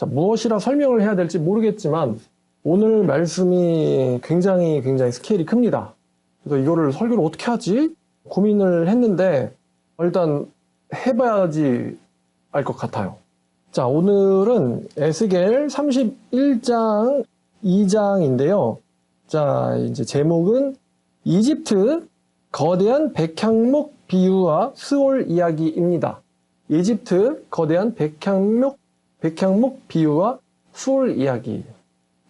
자, 무엇이라 설명을 해야 될지 모르겠지만 오늘 말씀이 굉장히 스케일이 큽니다. 그래서 이거를 설교를 어떻게 하지? 고민을 했는데 일단 해봐야지 알 것 같아요. 자, 오늘은 에스겔 31장 2장인데요. 자, 이제 제목은 이집트 거대한 백향목 비유와 스올 이야기입니다. 이집트 거대한 백향목 비유와 스올 이야기.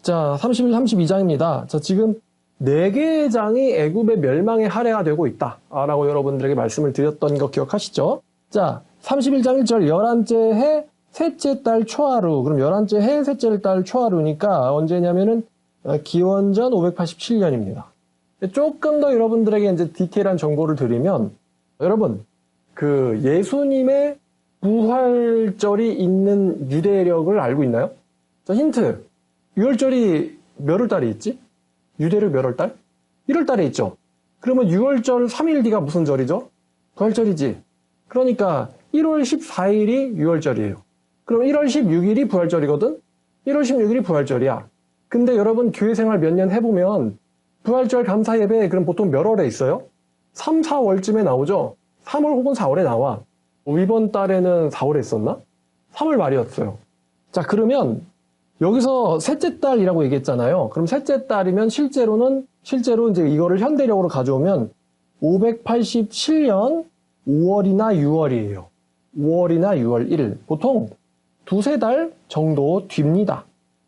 자, 31, 32장입니다. 자, 지금 4개의 장이 애굽의 멸망의 할애가 되고 있다 라고 여러분들에게 말씀을 드렸던 거 기억하시죠? 자, 31장 1절 11째 해 셋째 달 초하루. 그럼 11째 해 셋째 달 초하루니까 언제냐면은 기원전 587년입니다. 조금 더 여러분들에게 이제 디테일한 정보를 드리면, 여러분, 그 예수님의 부활절이 있는 유대력을 알고 있나요? 자, 힌트. 유월절이 몇 월달에 있지? 유대력 몇 월달? 1월달에 있죠. 그러면 6월절 3일 뒤가 무슨 절이죠? 부활절이지. 그러니까 1월 14일이 6월절이에요. 그럼 1월 16일이 부활절이거든? 1월 16일이 부활절이야. 근데 여러분 교회 생활 몇 년 해보면 부활절 감사 예배 그럼 보통 몇 월에 있어요? 3, 4월쯤에 나오죠? 3월 혹은 4월에 나와. 이번 달에는 4월에 있었나? 3월 말이었어요. 자, 그러면 여기서 셋째 달이라고 얘기했잖아요. 그럼 셋째 달이면 실제로 이제 이거를 현대력으로 가져오면 587년 5월이나 6월이에요. 5월이나 6월 1일. 보통 두세 달 정도 뒤입니다.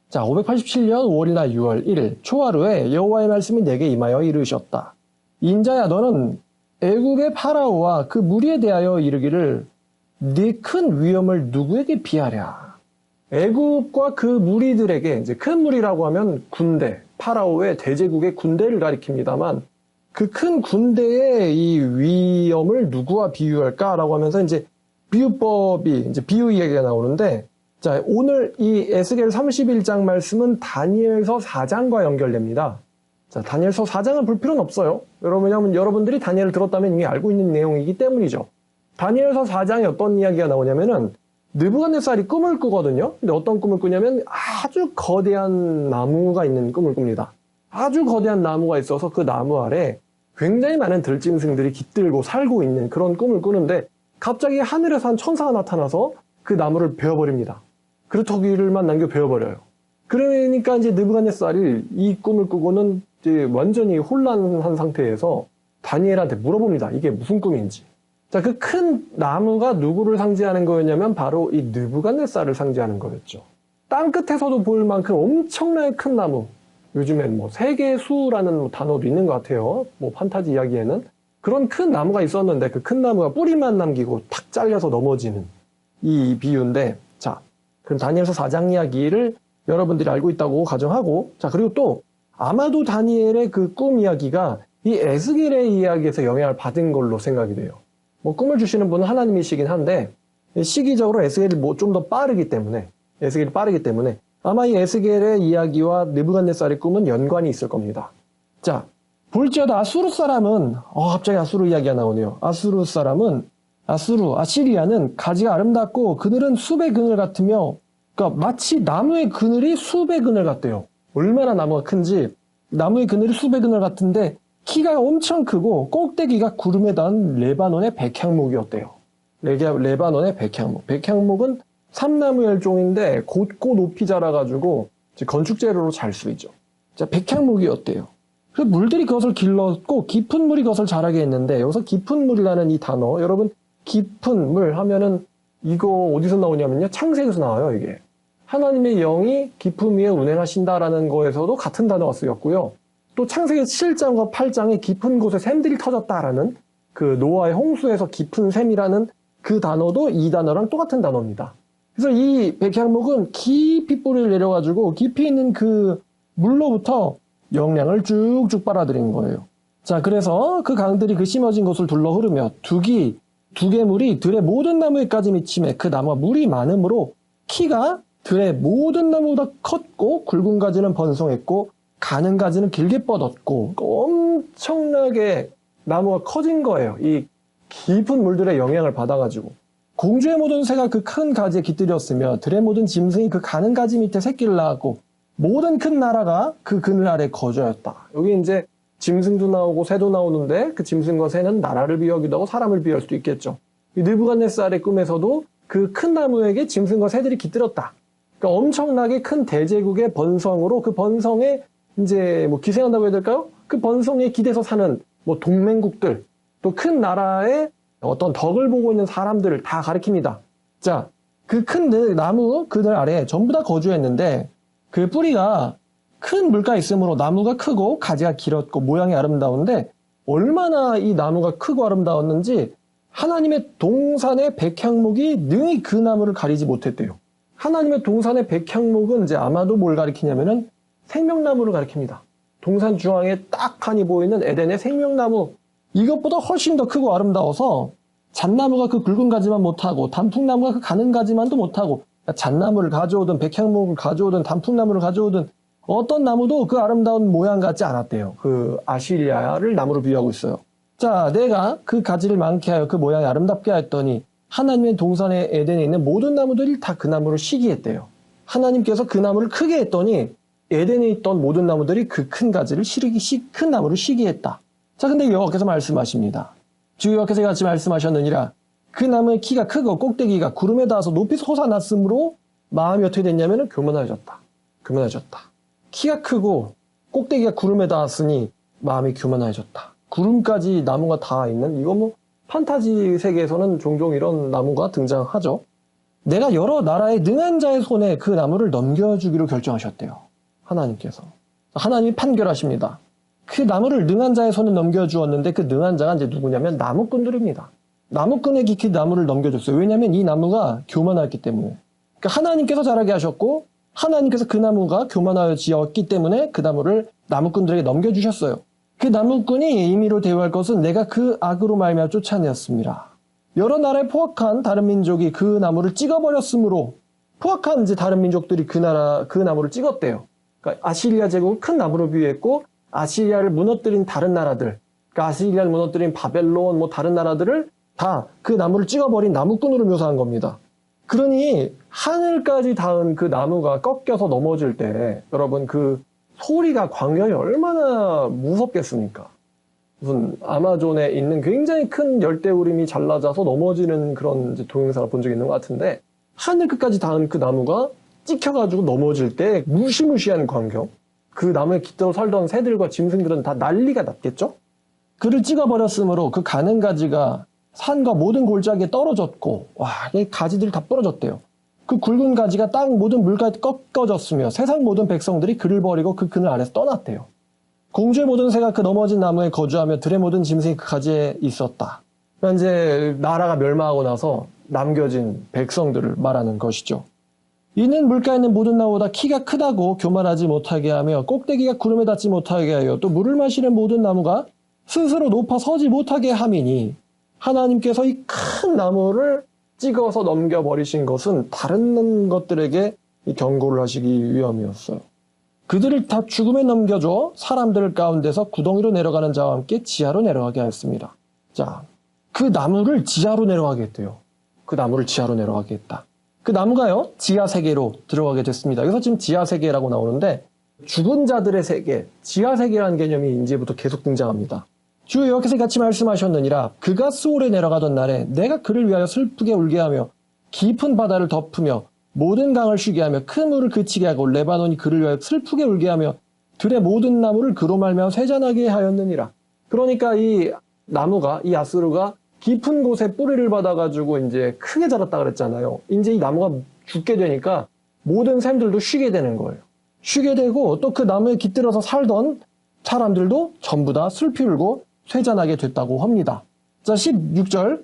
자, 587년 5월이나 6월 1일 초하루에 여호와의 말씀이 내게 임하여 이르셨다. 인자야, 너는 애국의 파라오와 그 무리에 대하여 이르기를 네 큰 위엄을 누구에게 비하랴. 애국과 그 무리들에게, 이제 큰 무리라고 하면 군대, 파라오의 대제국의 군대를 가리킵니다만 그 큰 군대의 이 위엄을 누구와 비유할까라고 하면서 이제 비유법이, 이제 비유 이야기가 나오는데, 자, 오늘 이 에스겔 31장 말씀은 다니엘서 4장과 연결됩니다. 자, 다니엘서 4장은 볼 필요는 없어요. 왜냐하면 여러분들이 다니엘을 들었다면 이미 알고 있는 내용이기 때문이죠. 다니엘서 4장에 어떤 이야기가 나오냐면은 느부갓네살이 꿈을 꾸거든요. 근데 어떤 꿈을 꾸냐면 아주 거대한 나무가 있는 꿈을 꿉니다. 아주 거대한 나무가 있어서 그 나무 아래 굉장히 많은 들짐승들이 깃들고 살고 있는 그런 꿈을 꾸는데 갑자기 하늘에서 한 천사가 나타나서 그 나무를 베어버립니다. 그루터기를만 남겨 베어버려요. 그러니까 이제 느부갓네살이 이 꿈을 꾸고는 이제 완전히 혼란한 상태에서 다니엘한테 물어봅니다. 이게 무슨 꿈인지. 자, 그 큰 나무가 누구를 상징하는 거였냐면 바로 이 느부갓네살을 상징하는 거였죠. 땅 끝에서도 볼 만큼 엄청나게 큰 나무. 요즘엔 뭐 세계수라는 단어도 있는 것 같아요. 뭐 판타지 이야기에는. 그런 큰 나무가 있었는데 그 큰 나무가 뿌리만 남기고 탁 잘려서 넘어지는 이 비유인데, 자, 그럼 다니엘서 4장 이야기를 여러분들이 알고 있다고 가정하고, 자, 그리고 또 아마도 다니엘의 그 꿈 이야기가 이 에스겔의 이야기에서 영향을 받은 걸로 생각이 돼요. 뭐 꿈을 주시는 분은 하나님이시긴 한데 시기적으로 에스겔이 뭐 좀 더 빠르기 때문에 아마 이 에스겔의 이야기와 느부갓네살의 꿈은 연관이 있을 겁니다. 자, 볼지어다 아수르 사람은 갑자기 아수르 이야기가 나오네요. 아시리아는 가지가 아름답고 그늘은 숲의 그늘 같으며, 그러니까 마치 나무의 그늘이 숲의 그늘 같대요. 얼마나 나무가 큰지 나무의 그늘이 숲의 그늘 같은데 키가 엄청 크고 꼭대기가 구름에 닿은 레바논의 백향목이었대요. 레바논의 백향목. 백향목은 삼나무 열종인데 곧고 높이 자라가지고 건축 재료로 잘 쓰이죠. 자, 백향목이었대요. 그래서 물들이 그것을 길렀고 깊은 물이 그것을 자라게 했는데, 여기서 깊은 물이라는 이 단어, 여러분 깊은 물 하면은 이거 어디서 나오냐면요, 창세기에서 나와요. 이게 하나님의 영이 깊음 위에 운행하신다라는 거에서도 같은 단어가 쓰였고요. 또 창세기 7장과 8장에 깊은 곳에 샘들이 터졌다라는 그 노아의 홍수에서 깊은 샘이라는 그 단어도 이 단어랑 똑같은 단어입니다. 그래서 이 백향목은 깊이 뿌리를 내려가지고 깊이 있는 그 물로부터 영양을 쭉쭉 빨아들인 거예요. 자, 그래서 그 강들이 그 심어진 곳을 둘러 흐르며 두개물이 들의 모든 나무에까지 미치매 그 나무가 물이 많으므로 키가 들의 모든 나무보다 컸고 굵은 가지는 번성했고 가는 가지는 길게 뻗었고 엄청나게 나무가 커진 거예요. 이 깊은 물들의 영향을 받아가지고. 공주의 모든 새가 그 큰 가지에 깃들였으며 들의 모든 짐승이 그 가는 가지 밑에 새끼를 낳았고 모든 큰 나라가 그 그늘 아래 거주하였다. 여기 이제 짐승도 나오고 새도 나오는데 그 짐승과 새는 나라를 비유하기도 하고 사람을 비유할 수도 있겠죠. 이 느부갓네살의 꿈에서도 그 큰 나무에게 짐승과 새들이 깃들었다. 그러니까 엄청나게 큰 대제국의 번성으로 그 번성에 이제 뭐 기생한다고 해야 될까요? 그 번성에 기대서 사는 뭐 동맹국들, 또 큰 나라의 어떤 덕을 보고 있는 사람들을 다 가리킵니다. 자, 그 큰 나무 그늘 아래 전부 다 거주했는데 그 뿌리가 큰 물가에 있으므로 나무가 크고 가지가 길었고 모양이 아름다운데 얼마나 이 나무가 크고 아름다웠는지 하나님의 동산의 백향목이 능히 그 나무를 가리지 못했대요. 하나님의 동산의 백향목은 이제 아마도 뭘 가리키냐면은 생명나무를 가리킵니다. 동산 중앙에 딱 하니 보이는 에덴의 생명나무, 이것보다 훨씬 더 크고 아름다워서 잣나무가 그 굵은 가지만 못하고 단풍나무가 그 가는 가지만도 못하고 잣나무를 가져오든 백향목을 가져오든 단풍나무를 가져오든 어떤 나무도 그 아름다운 모양 같지 않았대요. 그 아시리아를 나무로 비유하고 있어요. 자, 내가 그 가지를 많게 하여 그 모양이 아름답게 하였더니 하나님의 동산의 에덴에 있는 모든 나무들이 다 그 나무를 시기했대요. 하나님께서 그 나무를 크게 했더니 에덴에 있던 모든 나무들이 그 큰 가지를 큰 나무를 시기했다. 자, 근데 여호와께서 말씀하십니다. 주 여호와께서 같이 말씀하셨느니라. 그 나무의 키가 크고 꼭대기가 구름에 닿아서 높이 솟아났으므로 마음이 어떻게 됐냐면 교만해졌다. 교만해졌다. 키가 크고 꼭대기가 구름에 닿았으니 마음이 교만해졌다. 구름까지 나무가 닿아 있는, 이거 뭐 판타지 세계에서는 종종 이런 나무가 등장하죠. 내가 여러 나라의 능한 자의 손에 그 나무를 넘겨주기로 결정하셨대요. 하나님께서. 하나님이 판결하십니다. 그 나무를 능한 자의 손에 넘겨주었는데 그 능한 자가 이제 누구냐면 나무꾼들입니다. 나무꾼에게 그 나무를 넘겨줬어요. 왜냐하면 이 나무가 교만하였기 때문에. 그러니까 하나님께서 자라게 하셨고 하나님께서 그 나무가 교만하여 지었기 때문에 그 나무를 나무꾼들에게 넘겨주셨어요. 그 나무꾼이 임의로 대우할 것은 내가 그 악으로 말미암아 쫓아내었습니다. 여러 나라의 포악한 다른 민족이 그 나무를 찍어버렸으므로 포악한 이제 다른 민족들이 그 나무를 찍었대요. 그러니까 아시리아 제국을 큰 나무로 비유했고 아시리아를 무너뜨린 다른 나라들, 그러니까 아시리아를 무너뜨린 바벨론 뭐 다른 나라들을 다 그 나무를 찍어버린 나무꾼으로 묘사한 겁니다. 그러니 하늘까지 닿은 그 나무가 꺾여서 넘어질 때 여러분 그 소리가 광경이 얼마나 무섭겠습니까? 무슨 아마존에 있는 굉장히 큰 열대우림이 잘라져서 넘어지는 그런 이제 동영상을 본 적이 있는 것 같은데 하늘 끝까지 닿은 그 나무가 찍혀가지고 넘어질 때 무시무시한 광경, 그 나무에 깃들어 살던 새들과 짐승들은 다 난리가 났겠죠? 그를 찍어버렸으므로 그 가는 가지가 산과 모든 골짜기에 떨어졌고 와, 이 가지들이 다 부러졌대요. 그 굵은 가지가 땅 모든 물가에 꺾어졌으며 세상 모든 백성들이 그를 버리고 그 그늘 아래서 떠났대요. 공주의 모든 새가 그 넘어진 나무에 거주하며 들의 모든 짐승이 그 가지에 있었다. 그러니까 이제 나라가 멸망하고 나서 남겨진 백성들을 말하는 것이죠. 이는 물가에 있는 모든 나무보다 키가 크다고 교만하지 못하게 하며 꼭대기가 구름에 닿지 못하게 하여 또 물을 마시는 모든 나무가 스스로 높아 서지 못하게 함이니 하나님께서 이 큰 나무를 찍어서 넘겨버리신 것은 다른 것들에게 경고를 하시기 위함이었어요. 그들을 다 죽음에 넘겨줘 사람들 가운데서 구덩이로 내려가는 자와 함께 지하로 내려가게 하였습니다. 자, 그 나무를 지하로 내려가게 했대요. 그 나무를 지하로 내려가게 했다. 그 나무가요, 지하 세계로 들어가게 됐습니다. 여기서 지금 지하 세계라고 나오는데 죽은 자들의 세계, 지하 세계라는 개념이 이제부터 계속 등장합니다. 주 여호와께서 같이 말씀하셨느니라. 그가 수올에 내려가던 날에 내가 그를 위하여 슬프게 울게 하며 깊은 바다를 덮으며 모든 강을 쉬게 하며 큰 물을 그치게 하고 레바논이 그를 위하여 슬프게 울게 하며 들의 모든 나무를 그로 말미암아 쇠잔하게 하였느니라. 그러니까 이 나무가, 이 아수르가 깊은 곳에 뿌리를 받아가지고 이제 크게 자랐다 그랬잖아요. 이제 이 나무가 죽게 되니까 모든 샘들도 쉬게 되는 거예요. 쉬게 되고 또 그 나무에 깃들어서 살던 사람들도 전부 다 슬피 울고 쇠잔하게 됐다고 합니다. 자, 16절.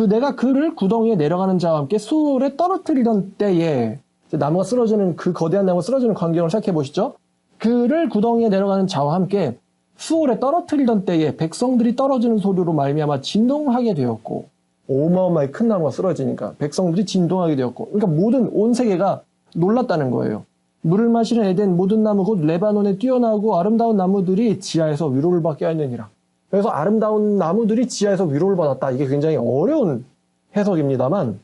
내가 그를 구덩이에 내려가는 자와 함께 수울에 떨어뜨리던 때에, 나무가 쓰러지는, 그 거대한 나무가 쓰러지는 광경을 생각해 보시죠. 그를 구덩이에 내려가는 자와 함께 수울에 떨어뜨리던 때에 백성들이 떨어지는 소리로 말미암아 진동하게 되었고, 어마어마하게 큰 나무가 쓰러지니까 백성들이 진동하게 되었고, 그러니까 모든 온 세계가 놀랐다는 거예요. 물을 마시는 에덴 모든 나무 곧 레바논에 뛰어나고 아름다운 나무들이 지하에서 위로를 받게 하였느니라. 그래서 아름다운 나무들이 지하에서 위로를 받았다. 이게 굉장히 어려운 해석입니다만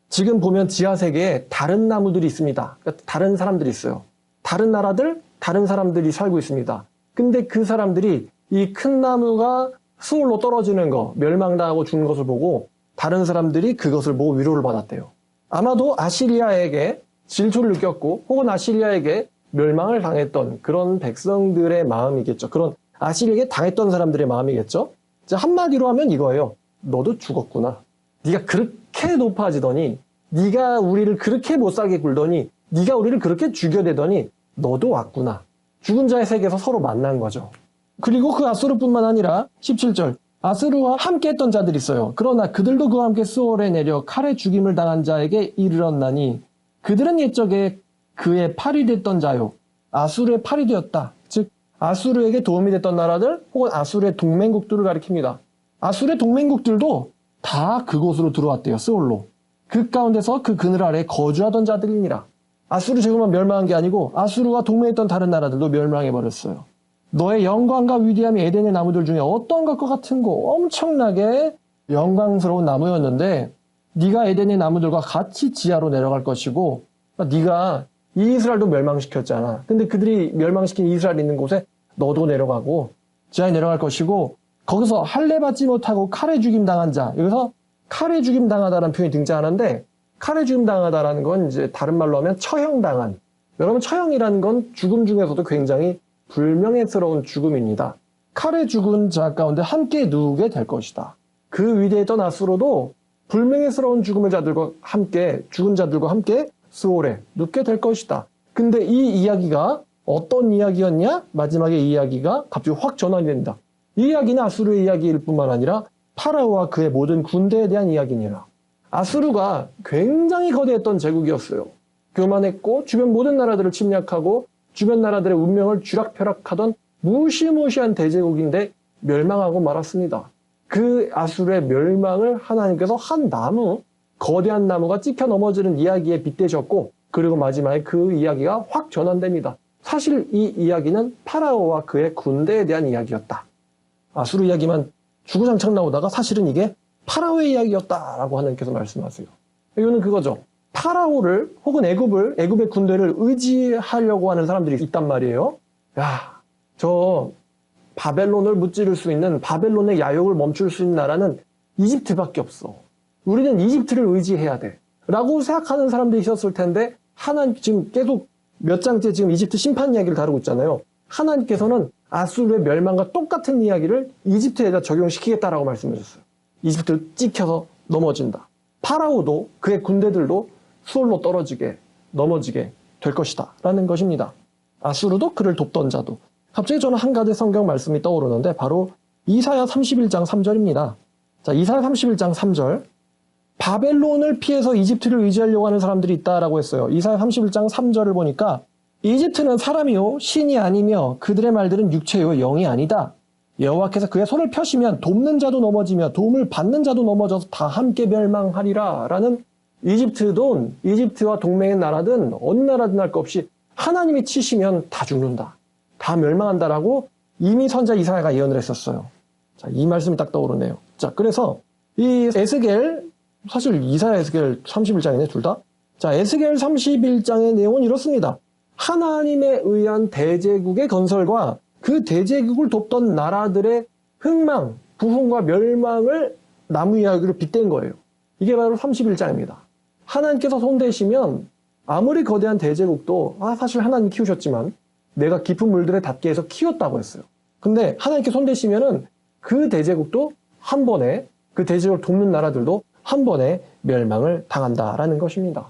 지금 보면 지하세계에 다른 나무들이 있습니다. 그러니까 다른 사람들이 있어요. 다른 나라들, 다른 사람들이 살고 있습니다. 근데 그 사람들이 이 큰 나무가 수월로 떨어지는 거, 멸망당하고 죽는 것을 보고 다른 사람들이 그것을 보고 위로를 받았대요. 아마도 아시리아에게 질투를 느꼈고 혹은 아시리아에게 멸망을 당했던 그런 백성들의 마음이겠죠. 그런 아시리아에게 당했던 사람들의 마음이겠죠. 한마디로 하면 이거예요. 너도 죽었구나. 네가 그렇게 높아지더니, 네가 우리를 그렇게 못살게 굴더니, 네가 우리를 그렇게 죽여대더니 너도 왔구나. 죽은 자의 세계에서 서로 만난 거죠. 그리고 그 아수르뿐만 아니라 17절 아수르와 함께 했던 자들이 있어요. 그러나 그들도 그와 함께 수월에 내려 칼에 죽임을 당한 자에게 이르렀나니 그들은 옛적에 그의 팔이 됐던 자요. 아수르의 팔이 되었다. 즉 아수르에게 도움이 됐던 나라들 혹은 아수르의 동맹국들을 가리킵니다. 아수르의 동맹국들도 다 그곳으로 들어왔대요. 스올로. 그 가운데서 그 그늘 아래 거주하던 자들이니라. 아수르 제국만 멸망한 게 아니고 아수르와 동맹했던 다른 나라들도 멸망해버렸어요. 너의 영광과 위대함이 에덴의 나무들 중에 어떤 것과 같은 거 엄청나게 영광스러운 나무였는데 네가 에덴의 나무들과 같이 지하로 내려갈 것이고 네가 이스라엘도 멸망시켰잖아. 근데 그들이 멸망시킨 이스라엘 있는 곳에 너도 내려가고 지하에 내려갈 것이고 거기서 할례 받지 못하고 칼에 죽임 당한 자. 여기서 칼에 죽임 당하다라는 표현이 등장하는데 칼에 죽임 당하다라는 건 이제 다른 말로 하면 처형당한. 여러분 처형이라는 건 죽음 중에서도 굉장히 불명예스러운 죽음입니다. 칼에 죽은 자 가운데 함께 누우게 될 것이다. 그 위대했던 아수르도 불명예스러운 죽음의 자들과 함께 죽은 자들과 함께 스올에 눕게 될 것이다. 근데 이 이야기가 어떤 이야기였냐? 마지막에 이 이야기가 갑자기 확 전환이 됩니다. 이 이야기는 아수르의 이야기일 뿐만 아니라 파라오와 그의 모든 군대에 대한 이야기니라. 아수르가 굉장히 거대했던 제국이었어요. 교만했고 주변 모든 나라들을 침략하고 주변 나라들의 운명을 쥐락펴락하던 무시무시한 대제국인데 멸망하고 말았습니다. 그 아수르의 멸망을 하나님께서 한 나무, 거대한 나무가 찍혀 넘어지는 이야기에 빗대셨고 그리고 마지막에 그 이야기가 확 전환됩니다. 사실 이 이야기는 파라오와 그의 군대에 대한 이야기였다. 아수르 이야기만 주구장창 나오다가 사실은 이게 파라오의 이야기였다라고 하나님께서 말씀하세요. 이거는 그거죠. 파라오를 혹은 애굽의 군대를 의지하려고 하는 사람들이 있단 말이에요. 야, 저 바벨론을 무찌를 수 있는 바벨론의 야욕을 멈출 수 있는 나라는 이집트밖에 없어. 우리는 이집트를 의지해야 돼. 라고 생각하는 사람들이 있었을 텐데 하나님 지금 계속 몇 장째 지금 이집트 심판 이야기를 다루고 있잖아요. 하나님께서는 아수르의 멸망과 똑같은 이야기를 이집트에다 적용시키겠다라고 말씀하셨어요. 이집트를 찍혀서 넘어진다. 파라오도 그의 군대들도 수월로 떨어지게 넘어지게 될 것이다 라는 것입니다. 아수르도 그를 돕던 자도. 갑자기 저는 한 가지 성경 말씀이 떠오르는데 바로 이사야 31장 3절입니다. 자, 이사야 31장 3절. 바벨론을 피해서 이집트를 의지하려고 하는 사람들이 있다라고 했어요. 이사야 31장 3절을 보니까 이집트는 사람이요 신이 아니며 그들의 말들은 육체요 영이 아니다. 여호와께서 그의 손을 펴시면 돕는 자도 넘어지며 도움을 받는 자도 넘어져서 다 함께 멸망하리라 라는 이집트와 동맹의 나라든 어느 나라든 할 것 없이 하나님이 치시면 다 죽는다. 다 멸망한다라고 이미 선자 이사야가 예언을 했었어요. 자, 이 말씀이 딱 떠오르네요. 자, 그래서 이 에스겔, 사실 이사야 에스겔 31장이네, 둘 다. 자, 에스겔 31장의 내용은 이렇습니다. 하나님에 의한 대제국의 건설과 그 대제국을 돕던 나라들의 흥망, 부흥과 멸망을 나무 이야기로 빗댄 거예요. 이게 바로 31장입니다. 하나님께서 손대시면 아무리 거대한 대제국도 사실 하나님 키우셨지만 내가 깊은 물들에 닿게 해서 키웠다고 했어요. 근데 하나님께 손대시면은 그 대제국도 한 번에 그 대제국을 돕는 나라들도 한 번에 멸망을 당한다라는 것입니다.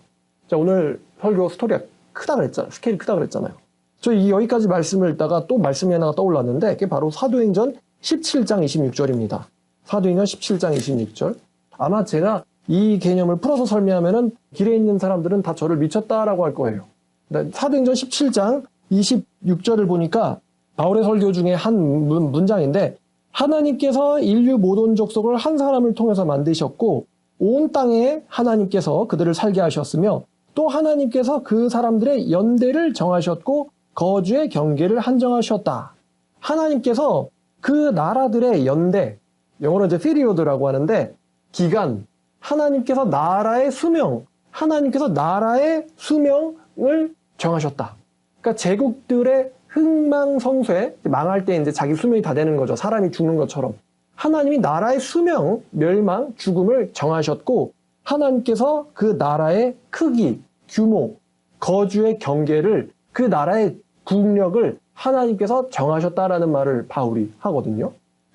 자, 오늘 설교 스토리가 크다 그랬잖아요. 스케일이 크다 그랬잖아요. 저 여기까지 말씀을 읽다가 또 말씀이 하나가 떠올랐는데 그게 바로 사도행전 17장 26절입니다. 사도행전 17장 26절. 아마 제가 이 개념을 풀어서 설명하면은 길에 있는 사람들은 다 저를 미쳤다라고 할 거예요. 사도행전 17장 26절을 보니까 바울의 설교 중에 한 문장인데 하나님께서 인류 모든 족속을 한 사람을 통해서 만드셨고 온 땅에 하나님께서 그들을 살게 하셨으며 또 하나님께서 그 사람들의 연대를 정하셨고 거주의 경계를 한정하셨다. 하나님께서 그 나라들의 연대, 영어로 이제 피리오드라고 하는데 기간, 하나님께서 나라의 수명을 정하셨다. 그러니까 제국들의 흥망성쇠, 망할 때 이제 자기 수명이 다 되는 거죠. 사람이 죽는 것처럼. 하나님이 나라의 수명, 멸망, 죽음을 정하셨고, 하나님께서 그 나라의 크기, 규모, 거주의 경계를, 그 나라의 국력을 하나님께서 정하셨다라는 말을 바울이 하거든요.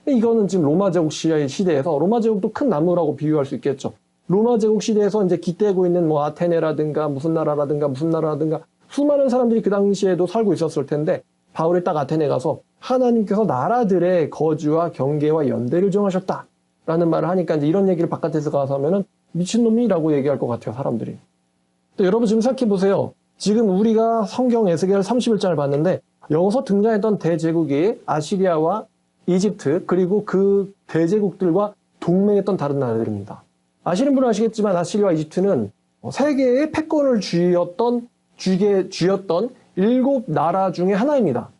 이거는 지금 로마 제국 시대에서, 로마 제국도 큰 나무라고 비유할 수 있겠죠. 로마 제국 시대에서 이제 깃대고 있는 뭐 아테네라든가 무슨 나라라든가 수많은 사람들이 그 당시에도 살고 있었을 텐데, 바울이 딱 아테네 가서 하나님께서 나라들의 거주와 경계와 연대를 정하셨다라는 말을 하니까 이제 이런 얘기를 바깥에서 가서 하면은 미친놈이라고 얘기할 것 같아요, 사람들이. 또 여러분 지금 생각해 보세요. 지금 우리가 성경 에스겔 31장을 봤는데 여기서 등장했던 대제국이 아시리아와 이집트, 그리고 그 대제국들과 동맹했던 다른 나라들입니다. 아시는 분은 아시겠지만 아시리아와 이집트는 세계의 패권을 쥐었던 7 중에 하나입니다.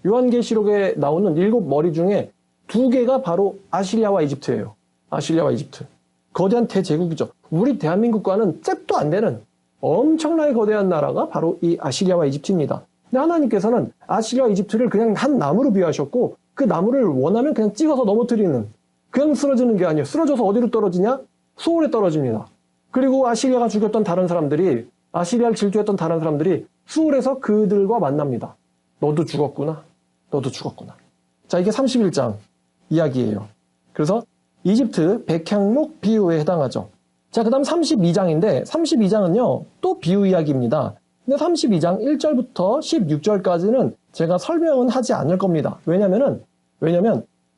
요한계시록에 나오는 7머리 중에 2개가 바로 아시리아와 이집트예요. 아시리아와 이집트. 거대한 대제국이죠. 우리 대한민국과는 잽도 안 되는 엄청나게 거대한 나라가 바로 이 아시리아와 이집트입니다. 근데 하나님께서는 아시리아와 이집트를 그냥 한 나무로 비유하셨고, 그 나무를 원하면 그냥 찍어서 넘어뜨리는, 그냥 쓰러지는 게 아니에요. 쓰러져서 어디로 떨어지냐? 수월에 떨어집니다. 그리고 아시리아가 죽였던 다른 사람들이, 아시리아를 질투했던 다른 사람들이 수월에서 그들과 만납니다. 너도 죽었구나. 너도 죽었구나. 자, 이게 31장 이야기예요. 그래서 이집트 백향목 비유에 해당하죠. 자, 그 다음 32장인데 32장은요 또 비유 이야기입니다. 근데 32장 1절부터 16절까지는 제가 설명은 하지 않을 겁니다. 왜냐면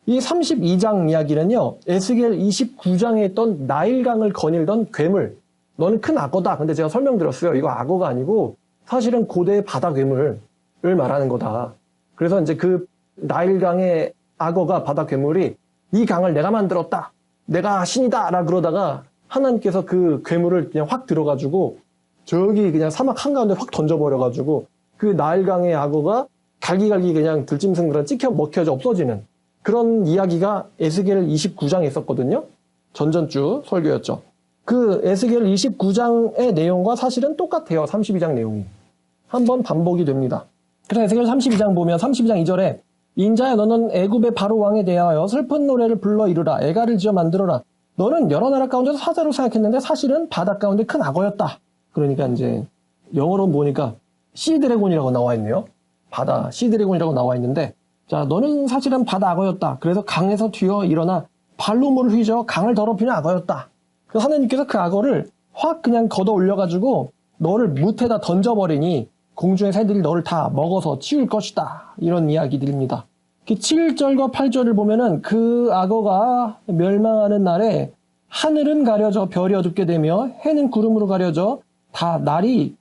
이 32장 이야기는요 에스겔 29장에 있던 나일강을 거닐던 괴물, 너는 큰 악어다. 근데 제가 설명드렸어요. 이거 악어가 아니고 사실은 고대의 바다 괴물을 말하는 거다. 그래서 이제 그 나일강의 악어가, 바다 괴물이 이 강을 내가 만들었다, 내가 신이다 라 그러다가 하나님께서 그 괴물을 그냥 확 들어가지고 저기 그냥 사막 한가운데 확 던져버려가지고 그 나일강의 악어가 갈기갈기 그냥 들짐승들은 찍혀 먹혀져 없어지는 그런 이야기가 에스겔 29장에 있었거든요. 전전주 설교였죠. 그 에스겔 29장의 내용과 사실은 똑같아요. 32장 내용이. 한번 반복이 됩니다. 그래서 에스겔 32장 보면 32장 2절에 인자야 너는 애굽의 바로 왕에 대하여 슬픈 노래를 불러 이르라. 애가를 지어 만들어라. 너는 여러 나라 가운데서 사자로 생각했는데 사실은 바다 가운데 큰 악어였다. 그러니까 이제 영어로 보니까 시드래곤이라고 나와 있네요. 바다 시드래곤이라고 나와 있는데, 자, 너는 사실은 바다 악어였다. 그래서 강에서 튀어 일어나 발로 물을 휘저 강을 더럽히는 악어였다. 그래서 하나님께서 그 악어를 확 그냥 걷어 올려가지고 너를 무태다 던져버리니 공중의 새들이 너를 다 먹어서 치울 것이다. 이런 이야기들입니다. 7절과 8절을 보면은 그 악어가 멸망하는 날에 하늘은 가려져 별이 어둡게 되며 해는 구름으로 가려져 달이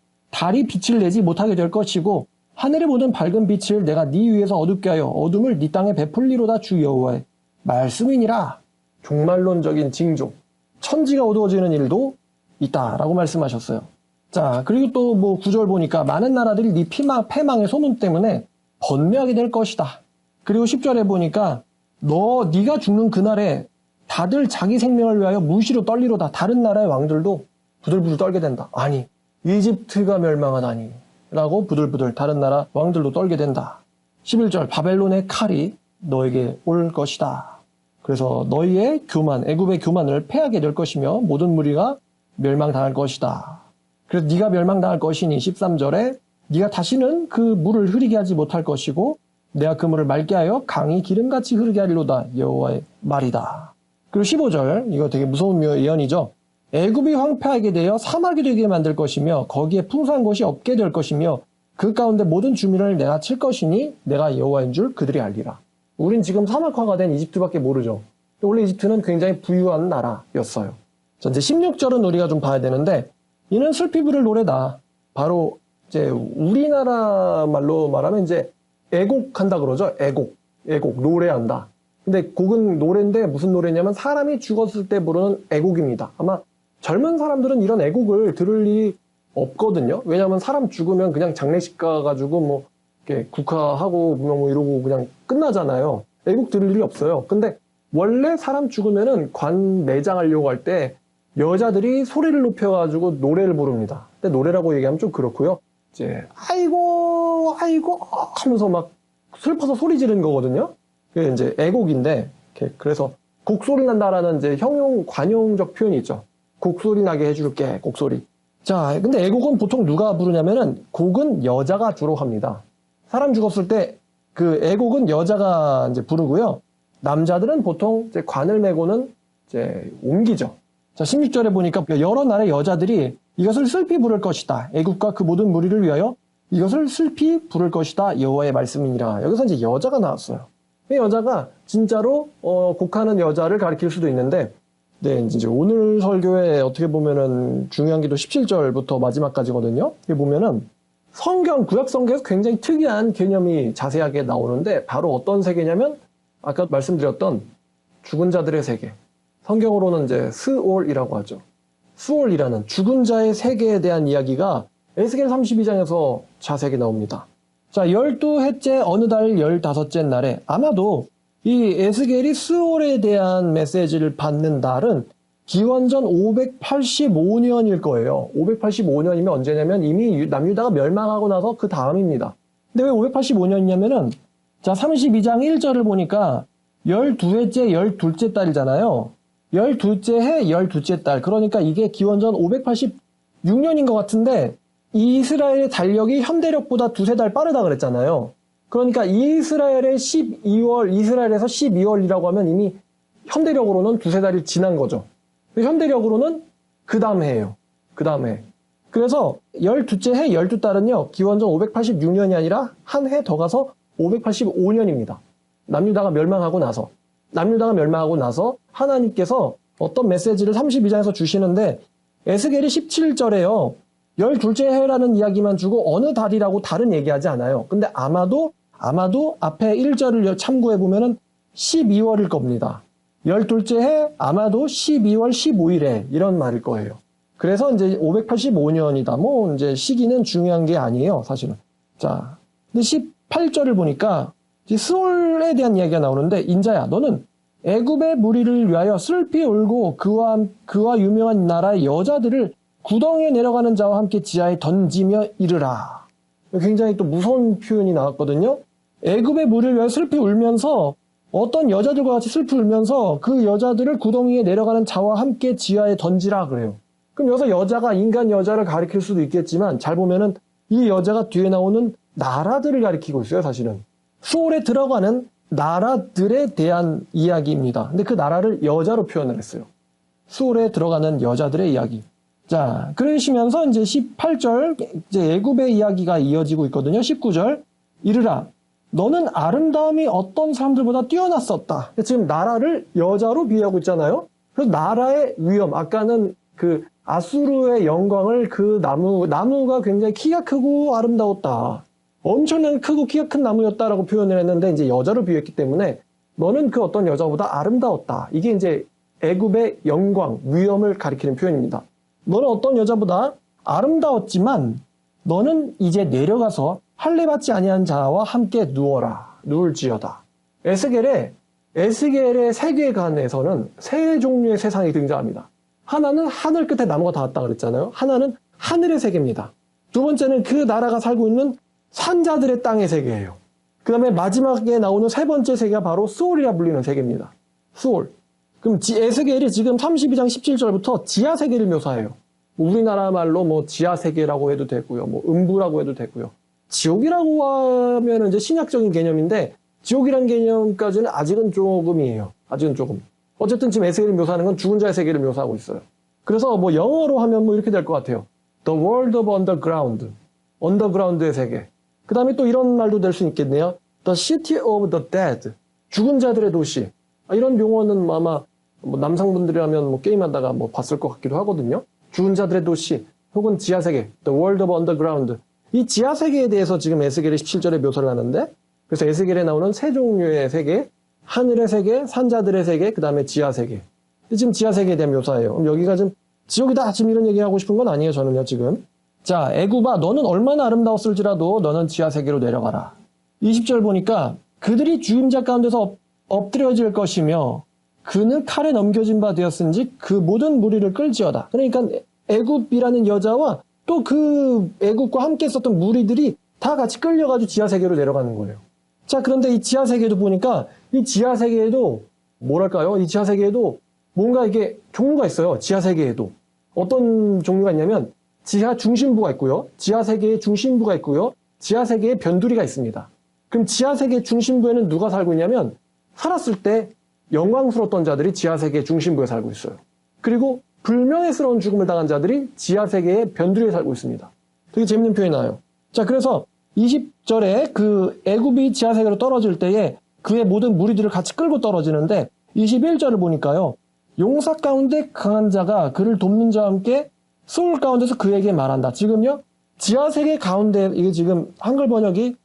빛을 내지 못하게 될 것이고 하늘의 모든 밝은 빛을 내가 네 위에서 어둡게 하여 어둠을 네 땅에 베풀리로다. 주 여호와의 말씀이니라. 종말론적인 징조, 천지가 어두워지는 일도 있다라고 말씀하셨어요. 자, 그리고 또 뭐 9절 보니까 많은 나라들이 네 패망의 소문 때문에 번뇌하게 될 것이다. 그리고 10절에 보니까 네가 죽는 그날에 다들 자기 생명을 위하여 무시로 떨리로다. 다른 나라의 왕들도 부들부들 떨게 된다. 아니, 이집트가 멸망하다니 라고 부들부들 다른 나라 왕들도 떨게 된다. 11절 바벨론의 칼이 너에게 올 것이다. 그래서 너희의 교만, 애굽의 교만을 패하게 될 것이며 모든 무리가 멸망당할 것이다. 그래서 네가 멸망당할 것이니 13절에 네가 다시는 그 물을 흐리게 하지 못할 것이고 내가 그 물을 맑게 하여 강이 기름같이 흐르게 하리로다. 여호와의 말이다. 그리고 15절, 이거 되게 무서운 예언이죠. 애굽이 황폐하게 되어 사막이 되게 만들 것이며 거기에 풍성한 곳이 없게 될 것이며 그 가운데 모든 주민을 내가 칠 것이니 내가 여호와인 줄 그들이 알리라. 우린 지금 사막화가 된 이집트밖에 모르죠. 원래 이집트는 굉장히 부유한 나라였어요. 자, 이제 16절은 우리가 좀 봐야 되는데 이는 슬피 부를 노래다. 바로 이제 우리나라 말로 말하면 이제 애곡한다 그러죠. 애곡 노래한다. 근데 곡은 노래인데 무슨 노래냐면 사람이 죽었을 때 부르는 애곡입니다. 아마 젊은 사람들은 이런 애곡을 들을 일이 없거든요. 왜냐하면 사람 죽으면 그냥 장례식 가가지고 뭐 이렇게 국화하고 뭐 이러고 그냥 끝나잖아요. 애곡 들을 일이 없어요. 근데 원래 사람 죽으면은 관 내장하려고 할 때 여자들이 소리를 높여가지고 노래를 부릅니다. 근데 노래라고 얘기하면 좀 그렇고요. 이제 아이고 아이고 하면서 막 슬퍼서 소리 지르는 거거든요. 그게 이제 애곡인데, 그래서 곡소리 난다라는 이제 형용 관용적 표현이 있죠. 곡소리 나게 해줄게, 곡소리. 자, 근데 애곡은 보통 누가 부르냐면은 곡은 여자가 주로 합니다. 사람 죽었을 때 그 애곡은 여자가 이제 부르고요. 남자들은 보통 이제 관을 메고는 이제 옮기죠. 자, 16절에 보니까 여러 나라의 여자들이 이것을 슬피 부를 것이다. 애국과 그 모든 무리를 위하여 이것을 슬피 부를 것이다. 여호와의 말씀이니라. 여기서 이제 여자가 나왔어요. 이 여자가 진짜로 곡하는 여자를 가리킬 수도 있는데, 네, 이제 오늘 설교에 어떻게 보면은 중요한 기도 17절부터 마지막까지거든요. 여기 보면은 성경, 구약 성경에서 굉장히 특이한 개념이 자세하게 나오는데, 바로 어떤 세계냐면 아까 말씀드렸던 죽은 자들의 세계. 성경으로는 이제 스올이라고 하죠. 스올이라는 죽은 자의 세계에 대한 이야기가 에스겔 32장에서 자세하게 나옵니다. 자, 12해째 어느 달 15째 날에 아마도 이 에스겔이 스올에 대한 메시지를 받는 달은 기원전 585년일 거예요. 585년이면 언제냐면 이미 남유다가 멸망하고 나서 그 다음입니다. 근데 왜 585년이냐면은 자, 32장 1절을 보니까 12해째 12째 달이잖아요. 12째 해 12째 달. 그러니까 이게 기원전 586년인 것 같은데 이스라엘의 달력이 현대력보다 두세 달 빠르다 그랬잖아요. 그러니까 이스라엘의 12월, 이스라엘에서 12월이라고 하면 이미 현대력으로는 두세 달이 지난 거죠. 현대력으로는 그 다음 해예요. 그 다음 해. 그래서 12째 해 12달은요. 기원전 586년이 아니라 한 해 더 가서 585년입니다. 남유다가 멸망하고 나서 하나님께서 어떤 메시지를 32장에서 주시는데 에스겔이 17절에요. 12째 해라는 이야기만 주고 어느 달이라고 달은 얘기하지 않아요. 근데 아마도 앞에 1절을 참고해보면은 12월일 겁니다. 12째 해 아마도 12월 15일에 이런 말일 거예요. 그래서 이제 585년이다. 뭐 이제 시기는 중요한 게 아니에요, 사실은. 자, 근데 18절을 보니까 스올에 대한 이야기가 나오는데 인자야, 너는 애굽의 무리를 위하여 슬피 울고 그와 유명한 나라의 여자들을 구덩이에 내려가는 자와 함께 지하에 던지며 이르라. 굉장히 또 무서운 표현이 나왔거든요. 애굽의 무리를 위하여 슬피 울면서 어떤 여자들과 같이 슬피 울면서 그 여자들을 구덩이에 내려가는 자와 함께 지하에 던지라 그래요. 그럼 여기서 여자가 인간 여자를 가리킬 수도 있겠지만 잘 보면은 이 여자가 뒤에 나오는 나라들을 가리키고 있어요, 사실은. 수월에 들어가는 나라들에 대한 이야기입니다. 근데 그 나라를 여자로 표현을 했어요. 수월에 들어가는 여자들의 이야기. 자, 그러시면서 이제 18절, 이제 애굽의 이야기가 이어지고 있거든요. 19절. 이르라. 너는 아름다움이 어떤 사람들보다 뛰어났었다. 지금 나라를 여자로 비유하고 있잖아요. 그래서 나라의 위엄, 아까는 그 아수르의 영광을 그 나무가 굉장히 키가 크고 아름다웠다. 엄청나게 크고 키가 큰 나무였다라고 표현을 했는데 이제 여자로 비유했기 때문에 너는 그 어떤 여자보다 아름다웠다. 이게 이제 애굽의 영광, 위엄을 가리키는 표현입니다. 너는 어떤 여자보다 아름다웠지만 너는 이제 내려가서 할례받지 아니한 자와 함께 누울지어다. 에스겔의 세계관에서는 세 종류의 세상이 등장합니다. 하나는 하늘 끝에 나무가 닿았다 그랬잖아요. 하나는 하늘의 세계입니다. 두 번째는 그 나라가 살고 있는 산자들의 땅의 세계예요. 그 다음에 마지막에 나오는 세 번째 세계가 바로 스올이라 불리는 세계입니다. 스올. 그럼 에스겔이 지금 32장 17절부터 지하 세계를 묘사해요. 우리나라 말로 뭐 지하 세계라고 해도 되고요. 뭐 음부라고 해도 되고요. 지옥이라고 하면 이제 신약적인 개념인데 지옥이란 개념까지는 아직은 조금이에요. 아직은 조금. 어쨌든 지금 에스겔이 묘사하는 건 죽은 자의 세계를 묘사하고 있어요. 그래서 뭐 영어로 하면 뭐 이렇게 될 것 같아요. The world of underground. 언더그라운드의 세계. 그 다음에 또 이런 말도 될 수 있겠네요. The city of the dead. 죽은 자들의 도시. 이런 용어는 아마 뭐 남성분들이라면 뭐 게임하다가 뭐 봤을 것 같기도 하거든요. 죽은 자들의 도시 혹은 지하세계. The world of underground. 이 지하세계에 대해서 지금 에스겔이 17절에 묘사를 하는데 그래서 에스겔에 나오는 세 종류의 세계, 하늘의 세계, 산자들의 세계, 그 다음에 지하세계. 지금 지하세계에 대한 묘사예요. 그럼 여기가 지금 지옥이다 지금 이런 얘기하고 싶은 건 아니에요. 저는요 지금. 자, 애굽아 너는 얼마나 아름다웠을지라도 너는 지하세계로 내려가라. 20절 보니까 그들이 죽임자 가운데서 엎드려질 것이며 그는 칼에 넘겨진 바 되었은지 그 모든 무리를 끌지어다. 그러니까 애굽이라는 여자와 또 그 애굽과 함께 있었던 무리들이 다 같이 끌려가지고 지하세계로 내려가는 거예요. 자, 그런데 이 지하세계도 보니까 이 지하세계에도 뭐랄까요? 이 지하세계에도 뭔가 이게 종류가 있어요. 지하세계에도. 어떤 종류가 있냐면 지하 중심부가 있고요. 지하세계의 중심부가 있고요. 지하세계에 변두리가 있습니다. 그럼 지하세계 중심부에는 누가 살고 있냐면 살았을 때 영광스러웠던 자들이 지하세계 중심부에 살고 있어요. 그리고 불명예스러운 죽음을 당한 자들이 지하세계의 변두리에 살고 있습니다. 되게 재밌는 표현이 나와요. 자, 그래서 20절에 그 애굽이 지하세계로 떨어질 때에 그의 모든 무리들을 같이 끌고 떨어지는데 21절을 보니까요. 용사 가운데 강한 자가 그를 돕는 자와 함께 수울 가운데서 그에게 말한다. 지금요. 지하세계 가운데 이게 지금 한글 번역이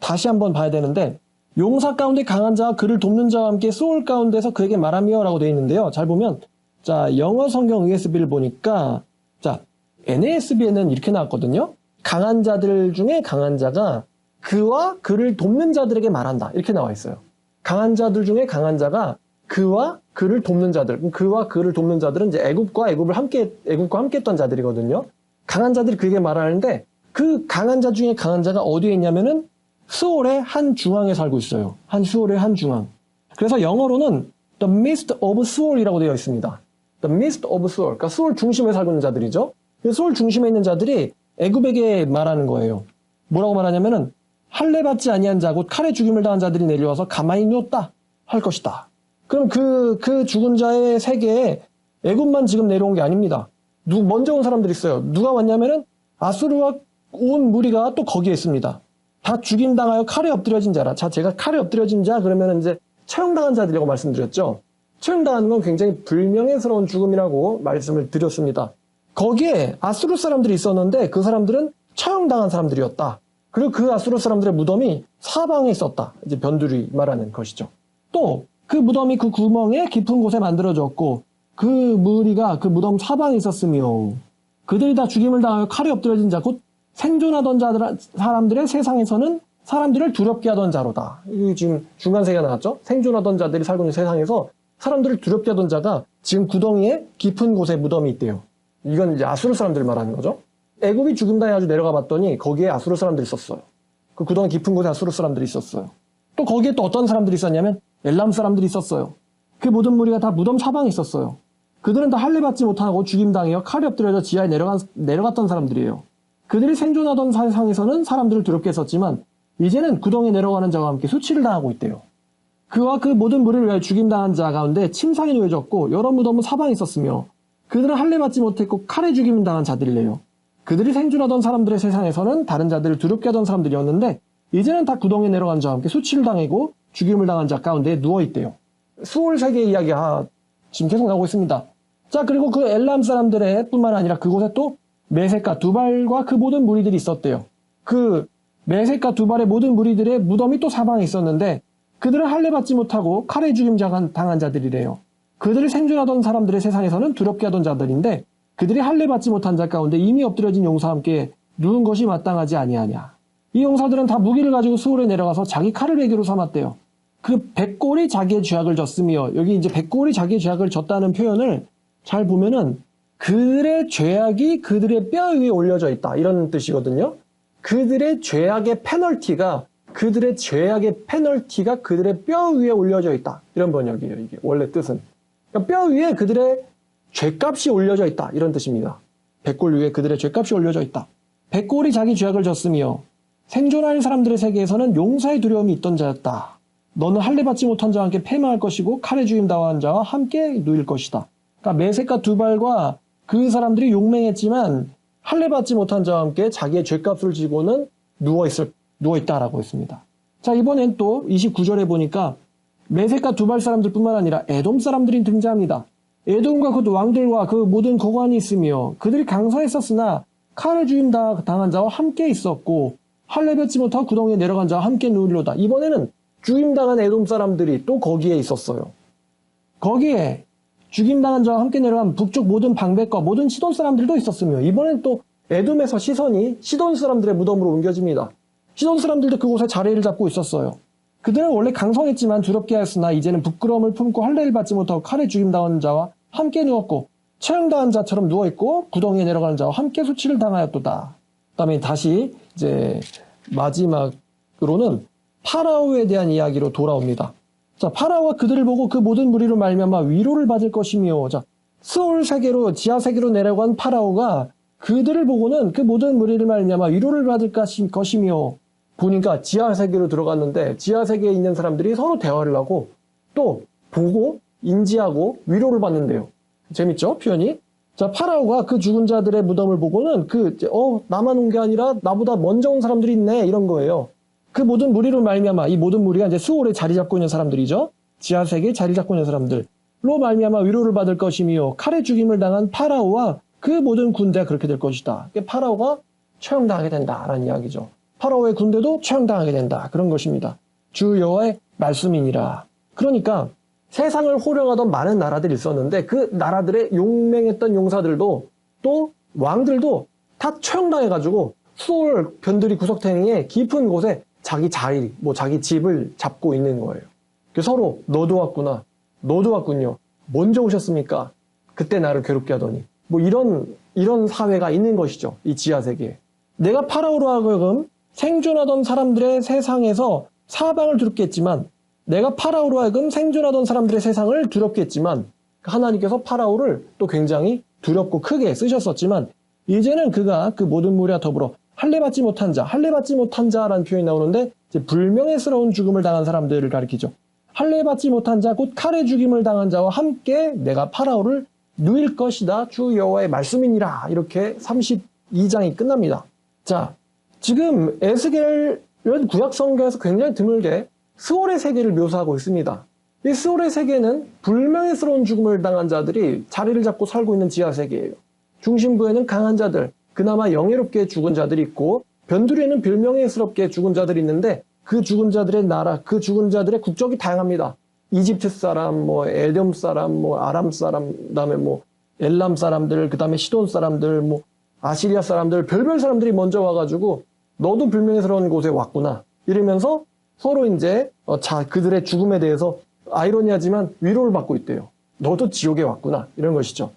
다시 한번 봐야 되는데 용사 가운데 강한 자와 그를 돕는 자와 함께 수울 가운데서 그에게 말하며 라고 되어 있는데요. 잘 보면 자, 영어 성경 ESV를 보니까 자, NASB에는 이렇게 나왔거든요. 강한 자들 중에 강한 자가 그와 그를 돕는 자들에게 말한다. 이렇게 나와 있어요. 강한 자들 중에 강한 자가 그와 그를 돕는 자들. 그와 그를 돕는 자들은 이제 애굽과 함께 했던 자들이거든요. 강한 자들이 그에게 말하는데 그 강한 자 중에 강한 자가 어디에 있냐면은 수올의 한 중앙에 살고 있어요. 수올의 한 중앙. 그래서 영어로는 The Midst of Suol이라고 되어 있습니다. The Midst of Suol. 그러니까 수올 중심에 살고 있는 자들이죠. 수올 중심에 있는 자들이 애굽에게 말하는 거예요. 뭐라고 말하냐면은 할례 받지 아니한 자 곧 칼에 죽임을 당한 자들이 내려와서 가만히 누웠다 할 것이다. 그럼 그 죽은 자의 세계에 애굽만 지금 내려온 게 아닙니다. 먼저 온 사람들이 있어요. 누가 왔냐면은 아수르와 온 무리가 또 거기에 있습니다. 다 죽임당하여 칼에 엎드려진 자라. 자, 제가 칼에 엎드려진 자 그러면은 이제 처형당한 자들이라고 말씀드렸죠. 처형당하는 건 굉장히 불명예스러운 죽음이라고 말씀을 드렸습니다. 거기에 아수르 사람들이 있었는데 그 사람들은 처형당한 사람들이었다. 그리고 그 아수르 사람들의 무덤이 사방에 있었다. 이제 변두리 말하는 것이죠. 또 그 무덤이 그 구멍에 깊은 곳에 만들어졌고 그 무리가 그 무덤 사방에 있었으며 그들이 다 죽임을 당하여 칼에 엎드려진 자 곧 생존하던 사람들의 세상에서는 사람들을 두렵게 하던 자로다. 이게 지금 중간세가 나왔죠? 생존하던 자들이 살고 있는 세상에서 사람들을 두렵게 하던 자가 지금 구덩이에 깊은 곳에 무덤이 있대요. 이건 이제 아수르 사람들 말하는 거죠. 애굽이 죽임당해가지고 내려가 봤더니 거기에 아수르 사람들이 있었어요. 그 구덩이 깊은 곳에 아수르 사람들이 있었어요. 또 거기에 또 어떤 사람들이 있었냐면 엘람 사람들이 있었어요. 그 모든 무리가 다 무덤 사방에 있었어요. 그들은 다 할례 받지 못하고 죽임당하여 칼에 엎드려져 지하에 내려갔던 사람들이에요. 그들이 생존하던 세상에서는 사람들을 두렵게 했었지만 이제는 구덩이에 내려가는 자와 함께 수치를 당하고 있대요. 그와 그 모든 무리를 위하여 죽임당한 자 가운데 침상에 놓여졌고 여러 무덤은 사방에 있었으며 그들은 할례 받지 못했고 칼에 죽임당한 자들이래요. 그들이 생존하던 사람들의 세상에서는 다른 자들을 두렵게 하던 사람들이었는데 이제는 다 구덩이에 내려간 자와 함께 수치를 당하고 죽임을 당한 자 가운데 누워있대요. 수올 세계 이야기가 지금 계속 나오고 있습니다. 자, 그리고 그 엘람 사람들의 뿐만 아니라 그곳에 또 메섹과 두발과 그 모든 무리들이 있었대요. 그 메섹과 두발의 모든 무리들의 무덤이 또 사방에 있었는데 그들은 할례 받지 못하고 칼에 죽임 당한 자들이래요. 그들이 생존하던 사람들의 세상에서는 두렵게 하던 자들인데 그들이 할례 받지 못한 자 가운데 이미 엎드려진 용사와 함께 누운 것이 마땅하지 아니하냐. 이 용사들은 다 무기를 가지고 수월에 내려가서 자기 칼을 배기로 삼았대요. 그 백골이 자기의 죄악을 졌으며 여기 이제 백골이 자기의 죄악을 졌다는 표현을 잘 보면은 그들의 죄악이 그들의 뼈 위에 올려져 있다 이런 뜻이거든요. 그들의 죄악의 페널티가 그들의 뼈 위에 올려져 있다 이런 번역이에요. 이게 원래 뜻은 그러니까 뼈 위에 그들의 죄값이 올려져 있다 이런 뜻입니다. 백골 위에 그들의 죄값이 올려져 있다. 백골이 자기 죄악을 졌으며 생존할 사람들의 세계에서는 용사의 두려움이 있던 자였다. 너는 할례 받지 못한 자와 함께 패망할 것이고 칼에 죽임 당한 자와 함께 누일 것이다. 그러니까 메섹과 두발과 그 사람들이 용맹했지만 할례 받지 못한 자와 함께 자기의 죄값을 지고는 누워있다라고 했습니다. 자, 이번엔 또 29절에 보니까 메섹과 두발 사람들뿐만 아니라 에돔 사람들이 등장합니다. 에돔과 그 왕들과 그 모든 거관이 있으며 그들이 강성했었으나 칼에 죽임 당한 자와 함께 있었고 할례 받지 못하고 구덩이에 내려간 자와 함께 누우리로다. 이번에는 죽임당한 에돔 사람들이 또 거기에 있었어요. 거기에 죽임당한 자와 함께 내려간 북쪽 모든 방백과 모든 시돈 사람들도 있었으며 이번엔 또 에돔에서 시선이 시돈 사람들의 무덤으로 옮겨집니다. 시돈 사람들도 그곳에 자리를 잡고 있었어요. 그들은 원래 강성했지만 두렵게 하였으나 이제는 부끄러움을 품고 할례를 받지 못하고 칼에 죽임당하는 자와 함께 누웠고 처형당한 자처럼 누워있고 구덩이에 내려가는 자와 함께 수치를 당하였도다. 그 다음에 다시 이제 마지막으로는 파라오에 대한 이야기로 돌아옵니다. 자, 파라오가 그들을 보고 그 모든 무리로 말미암아 위로를 받을 것이며, 자, 스올 세계로 지하 세계로 내려간 파라오가 그들을 보고는 그 모든 무리를 말미암아 위로를 받을 것이며, 보니까 지하 세계로 들어갔는데 지하 세계에 있는 사람들이 서로 대화를 하고 또 보고 인지하고 위로를 받는데요. 재밌죠? 표현이. 자, 파라오가 그 죽은 자들의 무덤을 보고는 나만 온 게 아니라 나보다 먼저 온 사람들이 있네 이런 거예요. 그 모든 무리로 말미암아, 이 모든 무리가 이제 수월에 자리 잡고 있는 사람들이죠. 지하 세계에 자리 잡고 있는 사람들로 말미암아 위로를 받을 것이며 칼에 죽임을 당한 파라오와 그 모든 군대가 그렇게 될 것이다. 파라오가 처형당하게 된다라는 이야기죠. 파라오의 군대도 처형당하게 된다. 그런 것입니다. 주 여호와의 말씀이니라. 그러니까 세상을 호령하던 많은 나라들이 있었는데 그 나라들의 용맹했던 용사들도 또 왕들도 다 처형당해가지고 수월 변두리 구석탱이의 깊은 곳에 자기 자리, 자기 집을 잡고 있는 거예요. 서로 너도 왔구나, 너도 왔군요. 먼저 오셨습니까? 그때 나를 괴롭게 하더니 이런 사회가 있는 것이죠. 이 지하 세계에. 내가 파라오로 하여금 생존하던 사람들의 세상에서 사방을 두렵게 했지만 내가 파라오로 하여금 생존하던 사람들의 세상을 두렵게 했지만 하나님께서 파라오를 또 굉장히 두렵고 크게 쓰셨었지만 이제는 그가 그 모든 무리와 더불어 할례받지 못한 자라는 표현이 나오는데 이제 불명예스러운 죽음을 당한 사람들을 가리키죠. 할례받지 못한 자 곧 칼에 죽임을 당한 자와 함께 내가 파라오를 누일 것이다. 주 여호와의 말씀이니라. 이렇게 32장이 끝납니다. 자, 지금 에스겔은 구약 성경에서 굉장히 드물게 스월의 세계를 묘사하고 있습니다. 이 스월의 세계는 불명예스러운 죽음을 당한 자들이 자리를 잡고 살고 있는 지하 세계예요. 중심부에는 강한 자들, 그나마 영예롭게 죽은 자들이 있고 변두리에는 불명예스럽게 죽은 자들이 있는데 그 죽은 자들의 나라, 그 죽은 자들의 국적이 다양합니다. 이집트 사람, 에돔 사람, 아람 사람, 그다음에 엘람 사람들, 그다음에 시돈 사람들, 아시리아 사람들, 별별 사람들이 먼저 와가지고 너도 불명예스러운 곳에 왔구나 이러면서 서로 이제 그들의 죽음에 대해서 아이러니하지만 위로를 받고 있대요. 너도 지옥에 왔구나 이런 것이죠.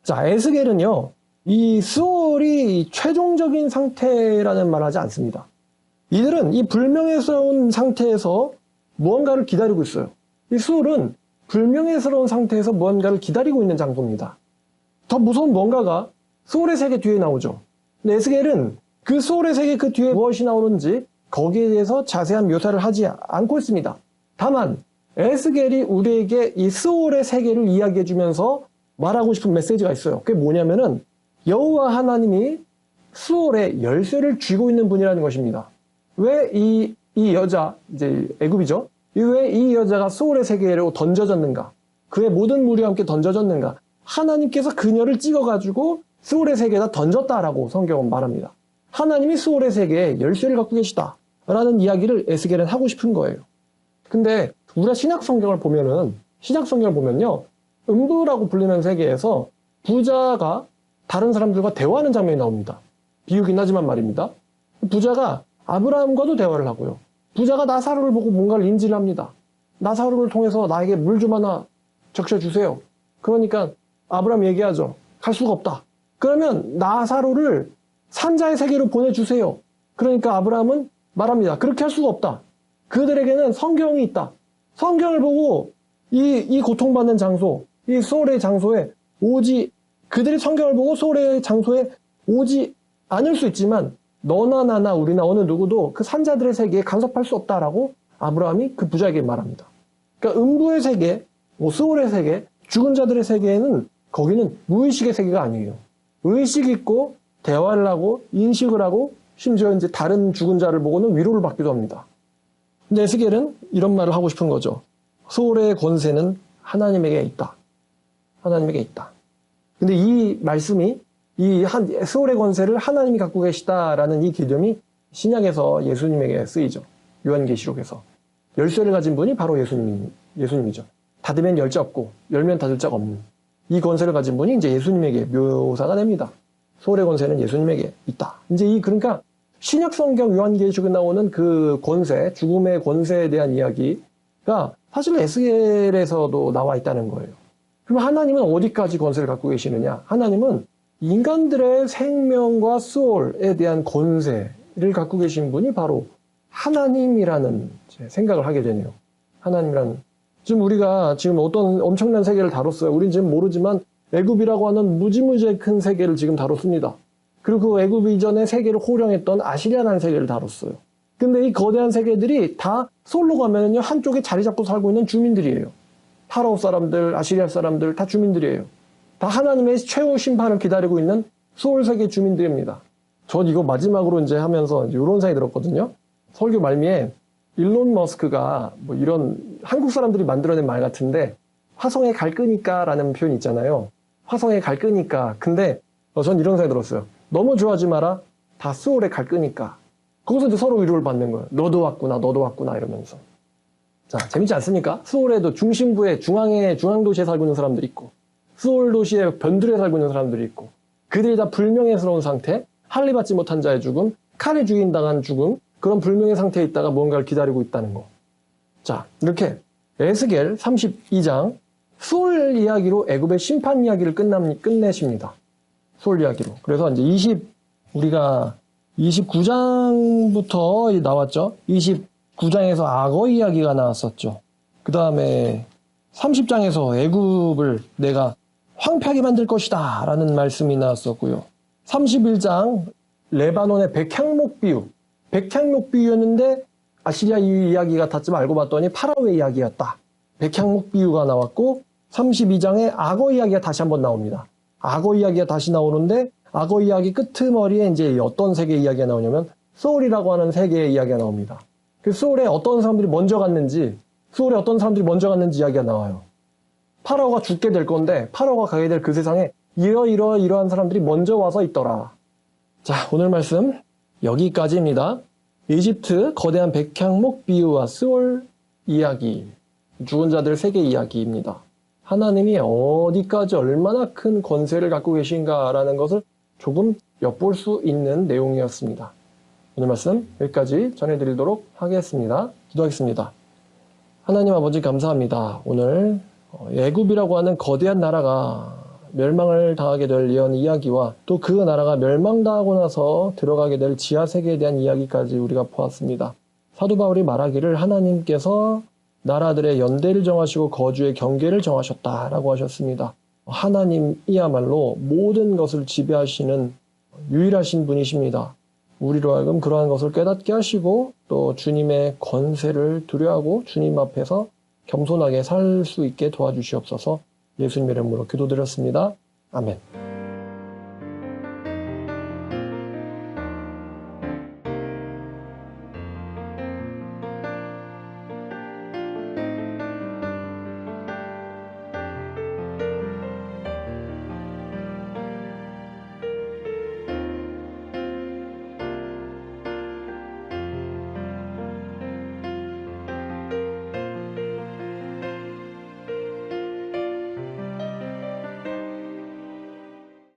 자, 에스겔은요 이 스월이 최종적인 상태라는 말을 하지 않습니다. 이들은 이 불명예스러운 상태에서 무언가를 기다리고 있어요. 이 스월은 불명예스러운 상태에서 무언가를 기다리고 있는 장소입니다. 더 무서운 뭔가가 스월의 세계 뒤에 나오죠. 근데 에스겔은 그 스월의 세계 그 뒤에 무엇이 나오는지 거기에 대해서 자세한 묘사를 하지 않고 있습니다. 다만 에스겔이 우리에게 이 스월의 세계를 이야기해주면서 말하고 싶은 메시지가 있어요. 그게 뭐냐면은 여호와 하나님이 스월의 열쇠를 쥐고 있는 분이라는 것입니다. 왜 이 여자, 이제 애굽이죠. 왜 이 여자가 스월의 세계로 던져졌는가? 그의 모든 무리와 함께 던져졌는가? 하나님께서 그녀를 찍어가지고 스월의 세계에다 던졌다라고 성경은 말합니다. 하나님이 스월의 세계에 열쇠를 갖고 계시다 라는 이야기를 에스겔은 하고 싶은 거예요. 근데 우리가 신약 성경을 보면요 음부라고 불리는 세계에서 부자가 다른 사람들과 대화하는 장면이 나옵니다. 비유긴 하지만 말입니다. 부자가 아브라함과도 대화를 하고요. 부자가 나사로를 보고 뭔가를 인지를 합니다. 나사로를 통해서 나에게 물 좀 하나 적셔주세요. 그러니까 아브라함 얘기하죠. 갈 수가 없다. 그러면 나사로를 산자의 세계로 보내주세요. 그러니까 아브라함은 말합니다. 그렇게 할 수가 없다. 그들에게는 성경이 있다. 성경을 보고 이 고통받는 장소, 이 소울의 장소에 그들이 성경을 보고 소울의 장소에 오지 않을 수 있지만 너나 나나 우리나 어느 누구도 그 산자들의 세계에 간섭할 수 없다라고 아브라함이 그 부자에게 말합니다. 그러니까 음부의 세계, 소울의 세계, 죽은 자들의 세계에는 거기는 무의식의 세계가 아니에요. 의식이 있고 대화를 하고 인식을 하고 심지어 이제 다른 죽은 자를 보고는 위로를 받기도 합니다. 근데 에스겔은 이런 말을 하고 싶은 거죠. 소울의 권세는 하나님에게 있다. 하나님에게 있다. 근데 이 말씀이 소울의 권세를 하나님이 갖고 계시다라는 이 개념이 신약에서 예수님에게 쓰이죠. 요한계시록에서. 열쇠를 가진 분이 바로 예수님이죠. 닫으면 열 자 없고 열면 닫을 자가 없는 이 권세를 가진 분이 이제 예수님에게 묘사가 됩니다. 소울의 권세는 예수님에게 있다. 이제 그러니까 신약 성경 요한계시록에 나오는 그 권세, 죽음의 권세에 대한 이야기가 사실 에스겔에서도 나와 있다는 거예요. 그럼 하나님은 어디까지 권세를 갖고 계시느냐? 하나님은 인간들의 생명과 소울에 대한 권세를 갖고 계신 분이 바로 하나님이라는 생각을 하게 되네요. 하나님이라는. 지금 우리가 지금 어떤 엄청난 세계를 다뤘어요. 우린 지금 모르지만 애굽이라고 하는 무지무지의 큰 세계를 지금 다뤘습니다. 그리고 그 애굽 이전의 세계를 호령했던 아시리아라는 세계를 다뤘어요. 근데 이 거대한 세계들이 다 솔로 가면은요, 한쪽에 자리 잡고 살고 있는 주민들이에요. 파라오 사람들, 아시리아 사람들 다 주민들이에요. 다 하나님의 최후 심판을 기다리고 있는 소울 세계 주민들입니다. 전 이거 마지막으로 이제 하면서 이런 생각이 들었거든요. 설교 말미에 일론 머스크가 뭐 이런 한국 사람들이 만들어낸 말 같은데 화성에 갈 거니까 라는 표현이 있잖아요. 화성에 갈 거니까. 근데 전 이런 생각이 들었어요. 너무 좋아하지 마라. 다 소울에 갈 거니까. 거기서 이제 서로 위로를 받는 거예요. 너도 왔구나, 너도 왔구나 이러면서. 자, 재밌지 않습니까? 소울에도 중심부에 중앙도시에 살고 있는 사람들이 있고 소울 도시의 변두리에 살고 있는 사람들이 있고 그들이 다 불명예스러운 상태, 할례받지 못한 자의 죽음, 칼에 죽임당한 죽음, 그런 불명예 상태에 있다가 무언가를 기다리고 있다는 거. 자, 이렇게 에스겔 32장 소울 이야기로 애굽의 심판 이야기를 끝내십니다. 소울 이야기로. 그래서 이제 우리가 29장부터 나왔죠. 29장에서 악어 이야기가 나왔었죠. 그 다음에 30장에서 애굽을 내가 황폐하게 만들 것이다 라는 말씀이 나왔었고요. 31장 레바논의 백향목 비유. 백향목 비유였는데 아시리아 이야기 같았지만 알고 봤더니 파라오의 이야기였다. 백향목 비유가 나왔고 32장에 악어 이야기가 다시 한번 나옵니다. 악어 이야기가 다시 나오는데 악어 이야기 끄트머리에 이제 어떤 세계 이야기가 나오냐면 소울이라고 하는 세계의 이야기가 나옵니다. 그 소울에 어떤 사람들이 먼저 갔는지 이야기가 나와요. 파라오가 죽게 될 건데 파라오가 가게 될 그 세상에 이러한 사람들이 먼저 와서 있더라. 자, 오늘 말씀 여기까지입니다. 이집트 거대한 백향목 비유와 소울 이야기, 죽은 자들 세계 이야기입니다. 하나님이 어디까지 얼마나 큰 권세를 갖고 계신가라는 것을 조금 엿볼 수 있는 내용이었습니다. 오늘 말씀 여기까지 전해드리도록 하겠습니다. 기도하겠습니다. 하나님 아버지 감사합니다. 오늘 애굽이라고 하는 거대한 나라가 멸망을 당하게 될 예언 이야기와 또 그 나라가 멸망당하고 나서 들어가게 될 지하세계에 대한 이야기까지 우리가 보았습니다. 사도 바울이 말하기를 하나님께서 나라들의 연대를 정하시고 거주의 경계를 정하셨다라고 하셨습니다. 하나님이야말로 모든 것을 지배하시는 유일하신 분이십니다. 우리로 하여금 그러한 것을 깨닫게 하시고 또 주님의 권세를 두려워하고 주님 앞에서 겸손하게 살 수 있게 도와주시옵소서. 예수님의 이름으로 기도드렸습니다. 아멘.